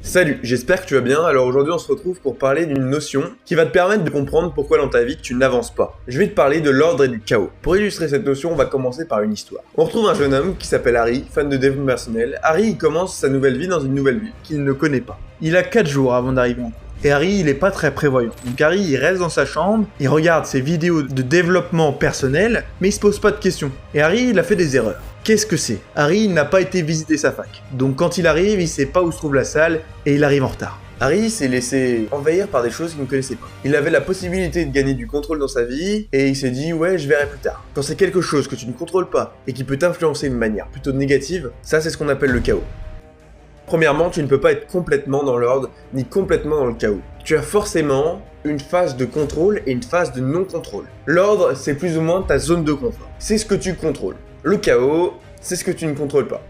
Salut, j'espère que tu vas bien. Alors aujourd'hui on se retrouve pour parler d'une notion qui va te permettre de comprendre pourquoi dans ta vie tu n'avances pas. Je vais te parler de l'ordre et du chaos. Pour illustrer cette notion, on va commencer par une histoire. On retrouve un jeune homme qui s'appelle Harry, fan de développement personnel. Harry il commence sa nouvelle vie dans une nouvelle ville qu'il ne connaît pas. Il a 4 jours avant d'arriver en cours. Et Harry, il est pas très prévoyant. Donc Harry, il reste dans sa chambre, il regarde ses vidéos de développement personnel, mais il se pose pas de questions. Et Harry, il a fait des erreurs. Qu'est-ce que c'est? Harry, il n'a pas été visiter sa fac. Donc quand il arrive, il sait pas où se trouve la salle, et il arrive en retard. Harry s'est laissé envahir par des choses qu'il ne connaissait pas. Il avait la possibilité de gagner du contrôle dans sa vie, et il s'est dit « ouais, je verrai plus tard ». Quand c'est quelque chose que tu ne contrôles pas, et qui peut t'influencer de manière plutôt négative, ça c'est ce qu'on appelle le chaos. Premièrement, tu ne peux pas être complètement dans l'ordre, ni complètement dans le chaos. Tu as forcément une phase de contrôle et une phase de non-contrôle. L'ordre, c'est plus ou moins ta zone de confort. C'est ce que tu contrôles. Le chaos, c'est ce que tu ne contrôles pas.